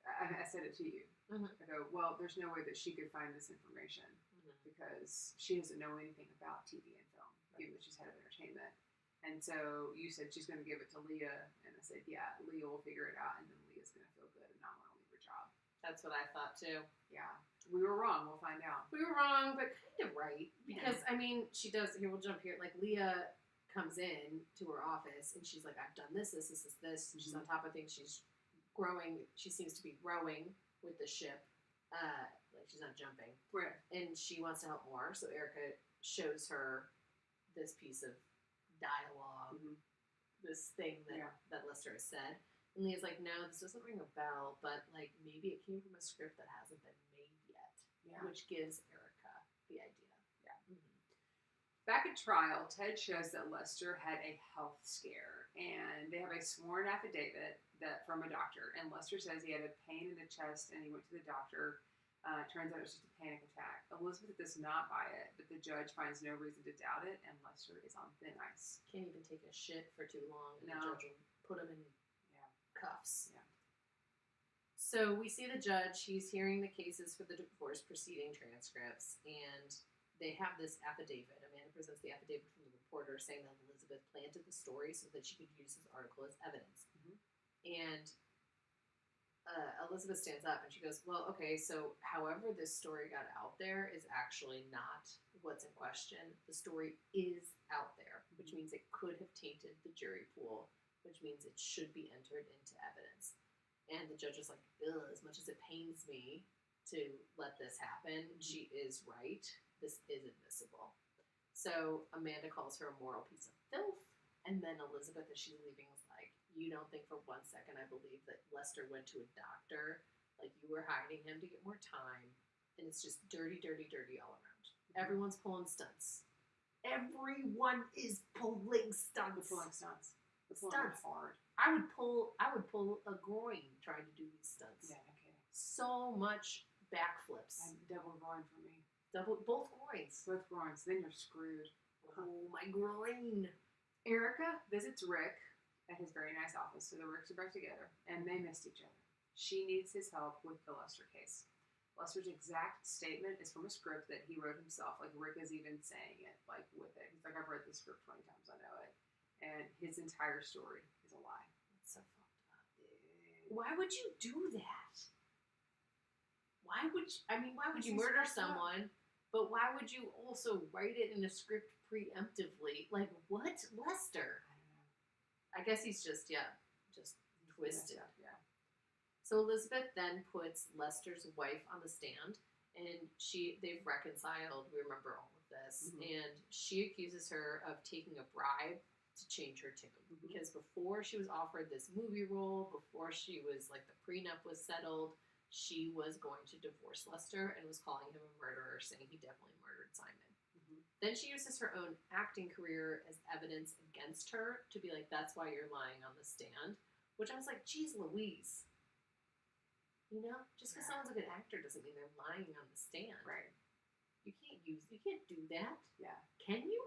I said it to you. Mm-hmm. I go, well, there's no way that she could find this information because she doesn't know anything about TV and film, even though she's head of entertainment. And so you said she's going to give it to Leah, and I said, yeah, Leah will figure it out, and then Leah's going to feel good and not want to leave her job. That's what I thought too. Yeah. We were wrong. We'll find out. We were wrong, but kind of right. Because, I mean, she does, here, we'll jump here. Like, Leah comes in to her office, and she's like, I've done this. And she's on top of things. She's growing. She seems to be rowing with the ship. Like, she's not jumping. Right. And she wants to help more. So Erica shows her this piece of dialogue, this thing that Lester has said. And Leah's like, no, this doesn't ring a bell, but, like, maybe it came from a script that hasn't been made yet, which gives Erica the idea. Yeah. Back at trial, Ted shows that Lester had a health scare, and they have a sworn affidavit from a doctor, and Lester says he had a pain in the chest, and he went to the doctor. Turns out it was just a panic attack. Elizabeth does not buy it, but the judge finds no reason to doubt it, and Lester is on thin ice. Can't even take a shit for too long, and the judge will put him in cuffs. Yeah. So we see the judge. He's hearing the cases for the divorce proceeding transcripts, and they have this affidavit. Amanda presents the affidavit from the reporter saying that Elizabeth planted the story so that she could use this article as evidence. And Elizabeth stands up and she goes, well, okay, so however this story got out there is actually not what's in question. The story is out there, which means it could have tainted the jury pool, which means it should be entered into evidence. And the judge was like, ugh, as much as it pains me to let this happen, she is right. This is admissible. So Amanda calls her a moral piece of filth. And then Elizabeth, as she's leaving, was like, you don't think for 1 second I believe that Lester went to a doctor, like you were hiding him to get more time. And it's just dirty, dirty, dirty all around. Everyone's pulling stunts. Everyone is pulling stunts. Stunts. Hard. I would pull a groin trying to do these stunts. Yeah, no kidding. So much backflips. And double groin for me. Both groins. Both groins. Then you're screwed. Oh, my groin. Erica visits Rick at his very nice office, so the Ricks are back together, and they missed each other. She needs his help with the Lester case. Lester's exact statement is from a script that he wrote himself. Like, Rick is even saying it, like, with it. He's like, I've read this script 20 times, I know it. And his entire story is a lie. That's so fucked up. Why would you do that? Why would you murder someone, but why would you also write it in a script preemptively? Like, what? Lester? I don't know. I guess he's just twisted. Yeah. So Elizabeth then puts Lester's wife on the stand, and they've reconciled. We remember all of this, and she accuses her of taking a bribe to change her tune. Because before she was offered this movie role, before she was like the prenup was settled, she was going to divorce Lester and was calling him a murderer, saying he definitely murdered Simon. Then she uses her own acting career as evidence against her to be like, that's why you're lying on the stand. Which I was like, geez Louise. You know, just because someone's a good actor doesn't mean they're lying on the stand. Right. You can't do that. Yeah. Can you?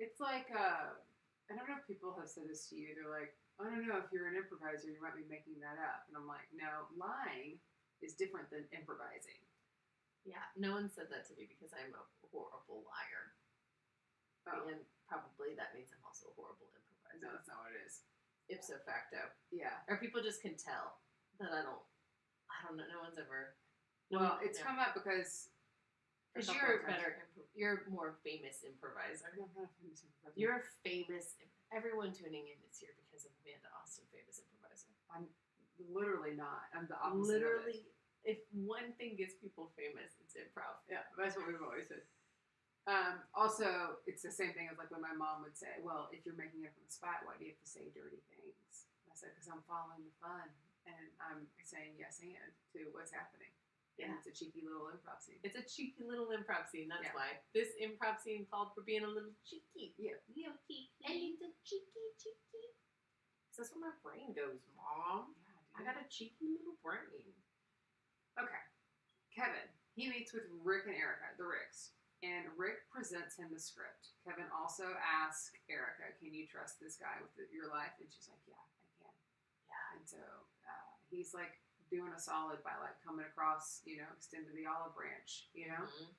It's like, I don't know if people have said this to you. They're like, I don't know, if you're an improviser, you might be making that up. And I'm like, no, lying is different than improvising. Yeah, no one said that to me because I'm a horrible liar. Oh. And probably that means I'm also a horrible improviser. No, that's not what it is. Ipso facto. Yeah. Or people just can tell that I don't know, no one's ever... Well, it's come up because a Because couple you're of a times. better, you're a more famous improviser. I'm not a famous improviser. You're a famous. Everyone tuning in is here because of Amanda Austin, famous improviser. I'm literally not. I'm the opposite. Literally, if one thing gets people famous, it's improv. Yeah, that's what we've always said. Also, it's the same thing as like when my mom would say, "Well, if you're making it on the spot, why do you have to say dirty things?" And I said, "Because I'm following the fun, and I'm saying yes and to what's happening." And it's a cheeky little improv scene. It's a cheeky little improv scene. That's Yeah. why this improv scene called for being a little cheeky. Yeah. Little cheeky. A little cheeky. That's where my brain goes, Mom. Yeah, I got a cheeky little brain. Okay. Kevin, he meets with Rick and Erica, the Ricks. And Rick presents him the script. Kevin also asks Erica, "Can you trust this guy with your life?" And she's like, "Yeah, I can." Yeah. And so he's like doing a solid by like coming across, extending the olive branch, Mm-hmm.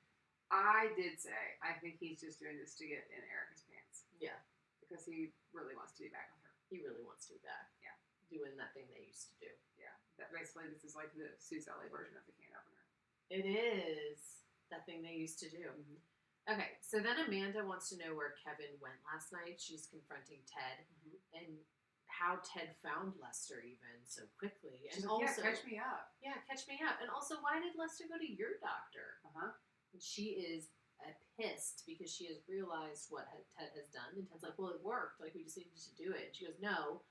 I did say, I think he's just doing this to get in Erica's pants. Yeah. Because he really wants to be back with her. He really wants to be back. Yeah. Doing that thing they used to do. Yeah. That basically, this is like the Sue's LA version of the can opener. It is that thing they used to do. Mm-hmm. Okay, so then Amanda wants to know where Kevin went last night. She's confronting Ted and how Ted found Lester even so quickly. She's And like, also, catch me up. Yeah, catch me up. And also, why did Lester go to your doctor? Uh-huh. And she is pissed because she has realized what Ted has done. And Ted's like, well, it worked. Like, we just needed to do it. And she goes, no,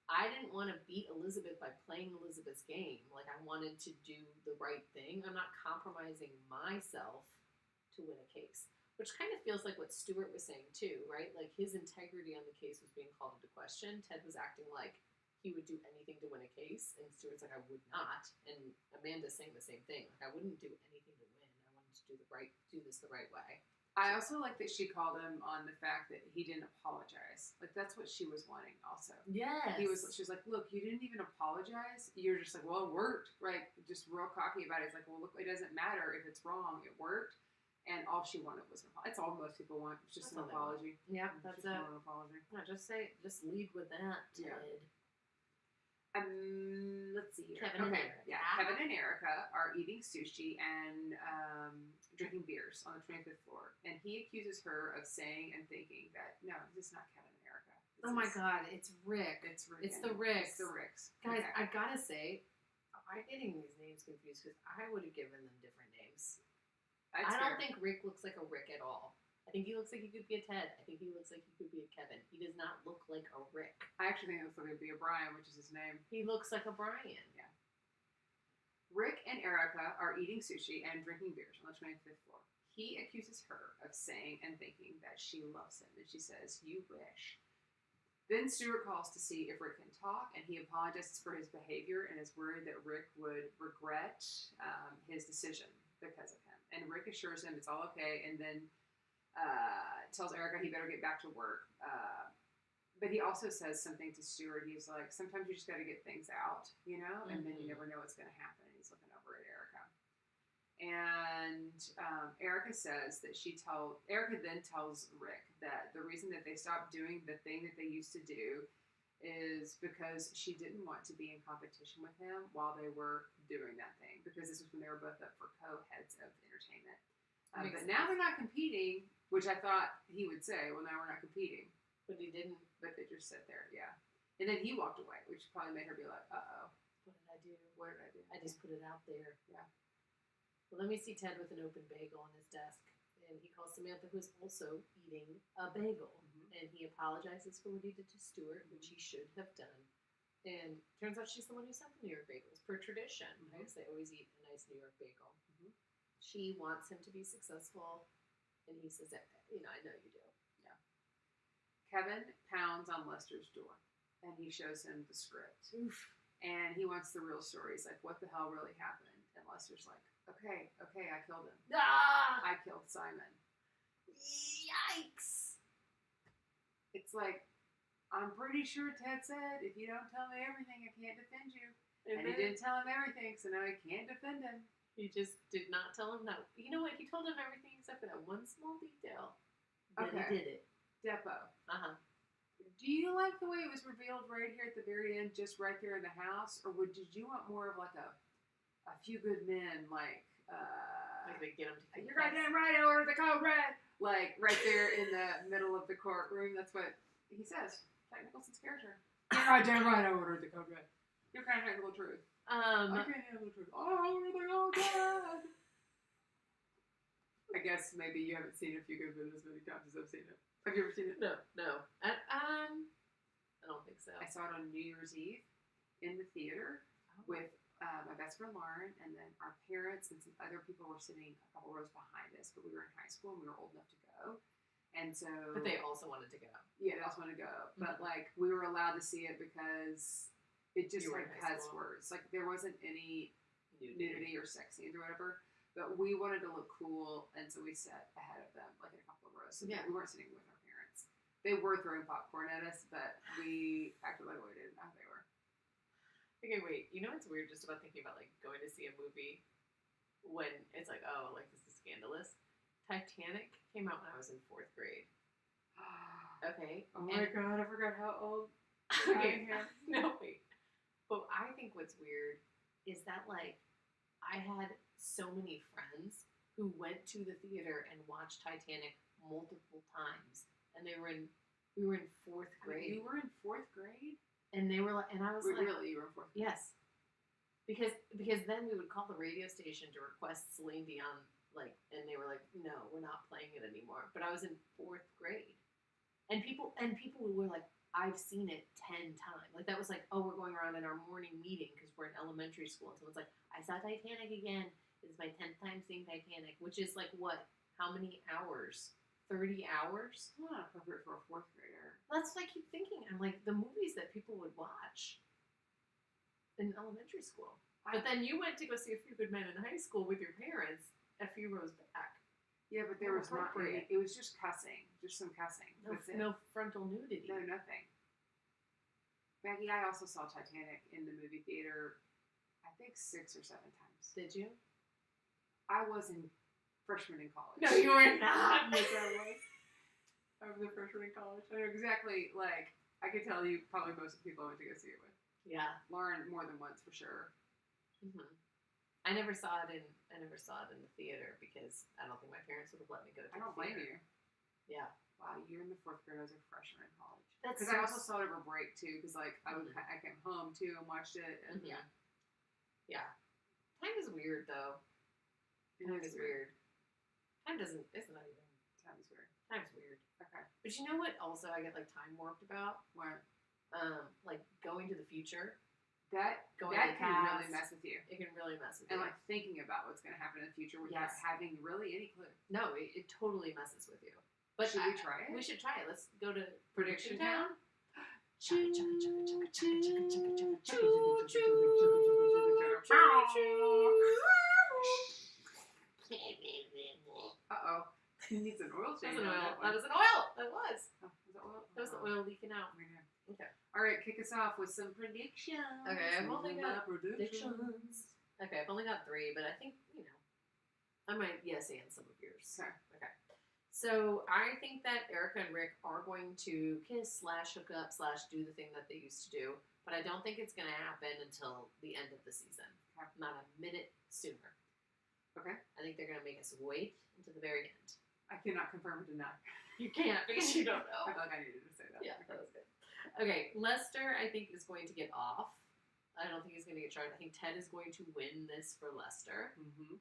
I didn't want to beat Elizabeth by playing Elizabeth's game. Like, I wanted to do the right thing. I'm not compromising myself to win a case. Which kind of feels like what Stuart was saying, too, right? Like, his integrity on the case was being called into question. Ted was acting like he would do anything to win a case. And Stuart's like, I would not. And Amanda's saying the same thing. Like, I wouldn't do anything to win. I wanted to do this the right way. I also like that she called him on the fact that he didn't apologize. Like, that's what she was wanting also. Yes. She was like, look, you didn't even apologize. You're just like, well, it worked. Right? Just real cocky about it. It's like, well, look, it doesn't matter if it's wrong. It worked. And all she wanted was an apology. That's all most people want. It's just an apology. Yeah, that's just an apology. No, just lead with that, Ted. Yeah. Let's see here. Kevin and Erica. Yeah, Kevin and Erica are eating sushi and drinking beers on the 25th floor. And he accuses her of saying and thinking that, no, this is not Kevin and Erica. Oh my God, it's Rick. It's Rick. It's the Ricks. It's the Ricks. Guys, Okay. I gotta say, I'm getting these names confused because I would have given them different names. That's I don't fair. think Rick looks like a Rick at all. I think he looks like he could be a Ted. I think he looks like he could be a Kevin. He does not look like a Rick. I actually think it looks like it'd be a Brian, which is his name. He looks like a Brian. Yeah. Rick and Erica are eating sushi and drinking beers on the 25th floor. He accuses her of saying and thinking that she loves him, and she says, "You wish." Then Stuart calls to see if Rick can talk, and he apologizes for his behavior and is worried that Rick would regret his decision because of him. And Rick assures him it's all okay, and then tells Erica he better get back to work. But he also says something to Stuart. He's like, sometimes you just got to get things out, and then you never know what's going to happen. And he's looking over at Erica. And Erica says that Erica then tells Rick that the reason that they stopped doing the thing that they used to do is because she didn't want to be in competition with him while they were doing that thing. Because this was when they were both up for co-heads of entertainment. But now they're not competing, which I thought he would say, well, now we're not competing. But he didn't. But they just sit there, yeah. And then he walked away, which probably made her be like, uh-oh. What did I do? What did I do? I just put it out there. Yeah. Well, let me see Ted with an open bagel on his desk. And he calls Samantha, who is also eating a bagel. And he apologizes for what he did to Stuart, which he should have done. And turns out she's the one who sent the New York bagels, per tradition, right? Because they always eat a nice New York bagel. She wants him to be successful, and he says, I know you do. Yeah. Kevin pounds on Lester's door, and he shows him the script. Oof. And he wants the real story. He's like, what the hell really happened? And Lester's like, okay, I killed him. Ah! I killed Simon. Yikes! It's like, I'm pretty sure Ted said, if you don't tell me everything, I can't defend you. And he didn't tell him everything, so now he can't defend him. He just did not tell him that. You know what? He told him everything except for that one small detail. But he did it. Depot. Uh-huh. Do you like the way it was revealed right here at the very end, just right there in the house? Or did you want more of like a Few Good Men, like Like they get him to You're goddamn right, I ordered the code red. Like right there in the middle of the courtroom. That's what he says. Jack Nicholson's character. You're goddamn right, I ordered the code red. You can't handle the truth. I can't handle the truth. Oh, I ordered the code red. I guess maybe you haven't seen it if you go as many times as I've seen it. Have you ever seen it? No. I don't think so. I saw it on New Year's Eve in the theater with my best friend Lauren, and then our parents and some other people were sitting a couple rows behind us, but we were in high school and we were old enough to go. And so, but they also wanted to go. Yeah, they also wanted to go. But like, we were allowed to see it because it just had cuss words. Like, there wasn't any nudity or sex scenes or whatever. But we wanted to look cool, and so we sat ahead of them, like in a couple of rows. So we weren't sitting with our parents. They were throwing popcorn at us, but we acted like we didn't know who they were. Okay, wait. You know what's weird just about thinking about like going to see a movie when it's like, oh, like this is scandalous? Titanic came out when I was in 4th grade. Okay. Oh my god, I forgot how old. Okay. No, wait. But I think what's weird is that like I had so many friends who went to the theater and watched Titanic multiple times, and we were in 4th grade. You were in 4th grade, and they were like, and I was like, really, you were in 4th grade? Yes, because then we would call the radio station to request Celine Dion, like, and they were like, no, we're not playing it anymore. But I was in 4th grade, and people were like, I've seen it 10 times. Like that was like, oh, we're going around in our morning meeting because we're in elementary school, and someone's like, I saw Titanic again. This is my 10th time seeing Titanic, which is like what? How many hours? 30 hours? Not appropriate for a 4th grader. That's what I keep thinking. I'm like, the movies that people would watch in elementary school. But then you went to go see A Few Good Men in high school with your parents a few rows back. Yeah, but there was not any, it was just cussing. Just some cussing. No frontal nudity. No, nothing. Maggie, I also saw Titanic in the movie theater, I think 6 or 7 times. Did you? I was in freshman in college. No, you were not. Yes, I was a freshman in college. I know exactly, like, I could tell you probably most of the people I went to go see it with. Yeah. Lauren more than once, for sure. Mm-hmm. I never saw it in the theater because I don't think my parents would have let me go to the theater. I don't blame you. Yeah. Wow, you're in the 4th grade. I was a freshman in college. That's because I also saw it over break too. Because like I came home too and watched it. And yeah. Time is weird though. Time is weird. Time doesn't. It's not even. Time is weird. Time's weird. Okay. But you know what? Also, I get like time warped about. What? Like going to the future. That can really mess with you. It can really mess with you. And like thinking about what's going to happen in the future without having really any clue. No, it totally messes with you. But should we try it? We should try it. Let's go to Prediction Town. Uh-oh. He needs an oil change. That was an oil. That was. Oh, was that oil? That was the oil leaking out. Okay. All right, kick us off with some predictions. Okay, I've only got predictions. Okay, I've only got 3, but I think, I might and some of yours. Okay. So I think that Erica and Rick are going to kiss/hook up/ do the thing that they used to do, but I don't think it's going to happen until the end of the season. Okay. Not a minute sooner. Okay. I think they're going to make us wait until the very end. I cannot confirm or deny. You can't because you don't know. I feel like I needed to say that. Yeah, that was good. Okay, Lester, I think, is going to get off. I don't think he's going to get charged. I think Ted is going to win this for Lester. Mm-hmm.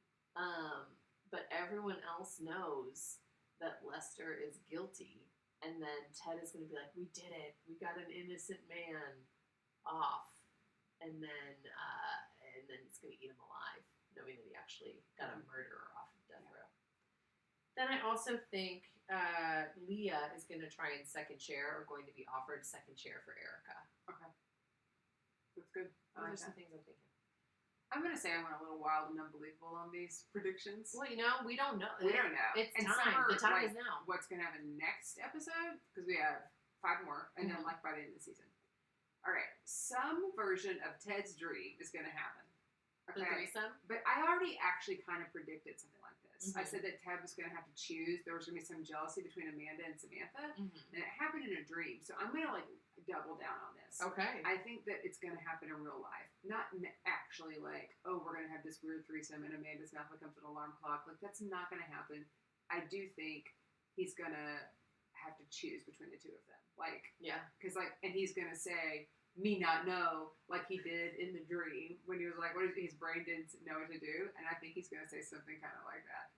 But everyone else knows that Lester is guilty, and then Ted is going to be like, "We did it. We got an innocent man off," and then it's going to eat him alive, knowing that he actually got a murderer off of death row. Then I also think Leah is going to try in second chair, or going to be offered second chair for Erica. Okay. That's good. Those are some things I'm thinking. I'm going to say I went a little wild and unbelievable on these predictions. Well, we don't know. We don't know. It's time. The time is now. What's going to happen next episode? Because we have 5 more, and then by the end of the season. All right. Some version of Ted's dream is going to happen. Okay. The threesome? But I already actually kind of predicted something like this. I said that Ted was going to have to choose. There was going to be some jealousy between Amanda and Samantha. And it happened in a dream. So I'm going to double down on this. Okay. I think that it's going to happen in real life. Not actually like, oh, we're gonna have this weird threesome and Amanda's mouth becomes an alarm clock. Like that's not gonna happen. I do think he's gonna have to choose between the two of them. Like, Yeah. because like, and he's gonna say me not know like he did in the dream when he was like, what is his brain didn't know what to do, and I think he's gonna say something kind of like that.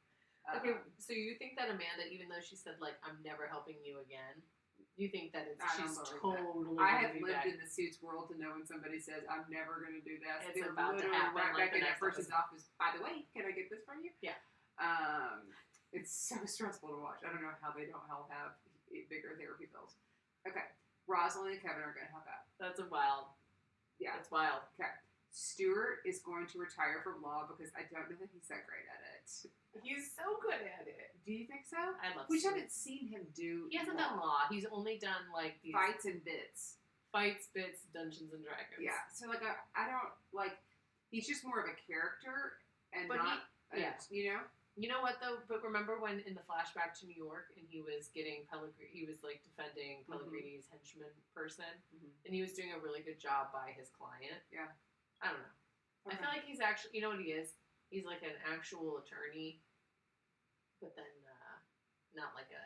Okay, so you think that Amanda, even though she said like I'm never helping you again, you think that she's totally? I have lived in the Suits world to know when somebody says I'm never going to do this, it's they're about to happen. right like back in that person's office. By the way, can I get this from you? Yeah. It's so stressful to watch. I don't know how they don't all have bigger therapy bills. Okay, Rosalind and Kevin are going to help out. That's a wild. Yeah, that's wild. Okay, Stuart is going to retire from law because I don't know that he's that great at it. He's so good at it. Do you think so? I love. We haven't seen him do. He hasn't done law. He's only done like these fights and bits. Fights, bits, Dungeons and Dragons. Yeah. So like I don't like. He's just more of a character and but not. You know. You know what though? But remember when in the flashback to New York and he was getting Pellegrini, he was like defending Pellegrini's henchman person, and he was doing a really good job by his client. Yeah. I don't know. Okay. I feel like he's actually. You know what he is? He's like an actual attorney, but then not like a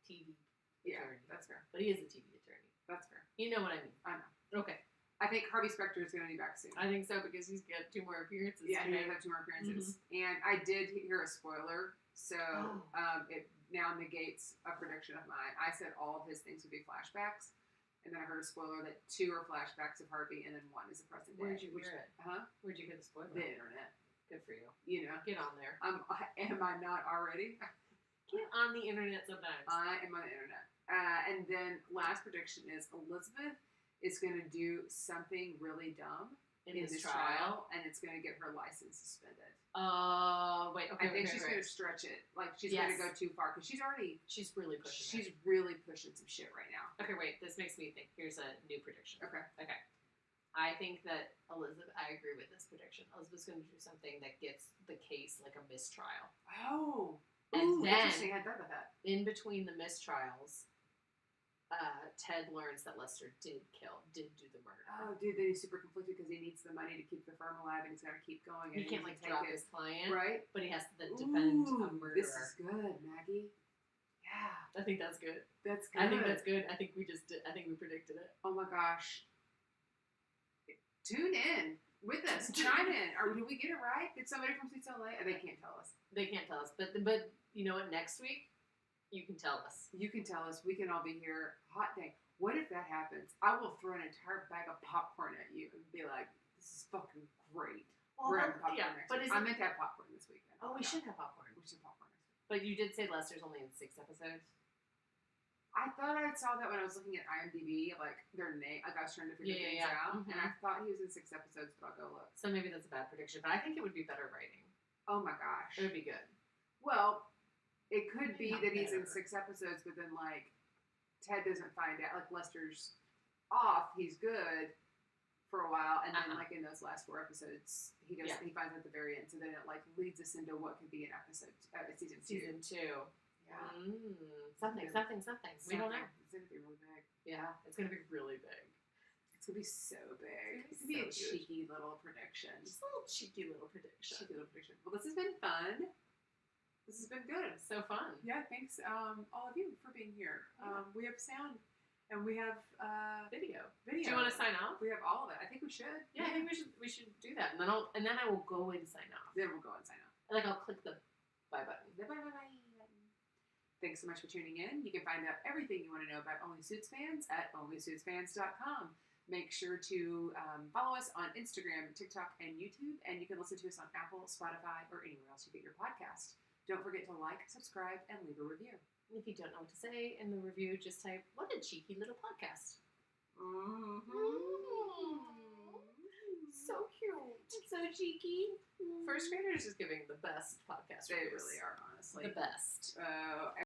TV attorney. Yeah, that's fair. But he is a TV attorney. That's fair. You know what I mean? I know. Okay. I think Harvey Specter is going to be back soon. I think so because he's got 2 more appearances. Yeah, he's got 2 more appearances. And I did hear a spoiler, so it now negates a prediction of mine. I said all of his things would be flashbacks. And then I heard a spoiler that 2 are flashbacks of Harvey, and then 1 is the present day. Where'd you hear it? Huh? Where'd you hear the spoiler? The internet. Good for you. You know. Get on there. Am I not already? Get on the internet sometimes. I am on the internet. And then last prediction is Elizabeth is going to do something really dumb in this trial, and it's going to get her license suspended. Wait, okay. I think she's going to stretch it. Like, she's going to go too far, because she's really pushing some shit right now. Okay, wait, this makes me think. Here's a new prediction. Okay. I think that I agree with this prediction. Elizabeth's going to do something that gets the case like a mistrial. Oh. And then, interesting. I thought about that. In between the mistrials, Ted learns that Lester did do the murder. Oh, dude, then he's super conflicted because he needs the money to keep the firm alive, and he's got to keep going. And he can't like drop his client, right? But he has to then defend a murderer. This is good, Maggie. Yeah, I think that's good. That's good. I think that's good. I think we predicted it. Oh my gosh! Tune in with us. Chime in. Or did we get it right? Did somebody from Suits LA? They can't tell us. They can't tell us. But you know what? Next week. You can tell us. You can tell us. We can all be here. Hot dang. What if that happens? I will throw an entire bag of popcorn at you and be like, this is fucking great. Well, we're having popcorn next week. I meant to have popcorn this weekend. Oh, we should have popcorn. We should have popcorn next week. But you did say Lester's only in 6 episodes? I thought I saw that when I was looking at IMDb, like, their name. Like, I was trying to figure things out. And I thought he was in 6 episodes, but I'll go look. So maybe that's a bad prediction. But I think it would be better writing. Oh, my gosh. It would be good. Well... It could be that he's in 6 episodes, but then, like, Ted doesn't find out. Like, Lester's off. He's good for a while. And then, like, in those last 4 episodes, he finds out at the very end. So then it, like, leads us into what could be an episode, season 2. Season 2. Yeah. Something. We don't know. It's going to be really big. Yeah. It's going to be really big. It's going to be so big. It's going to be a cheeky little prediction. Just a little cheeky little prediction. Well, this has been fun. This has been good. So fun. Yeah, thanks all of you for being here. We have sound and we have video. Do you want to sign off? We have all of it. I think we should. Yeah, I think we should do that. And then I will go and sign off. Then we'll go and sign off. Like I'll click the bye button. The bye button. Thanks so much for tuning in. You can find out everything you want to know about Only Suits Fans at onlysuitsfans.com. Make sure to follow us on Instagram, TikTok, and YouTube. And you can listen to us on Apple, Spotify, or anywhere else you get your podcast. Don't forget to like, subscribe, and leave a review. And if you don't know what to say in the review, just type, what a cheeky little podcast. So cute. So cheeky. First graders is giving the best podcast. They really are, honestly. The best.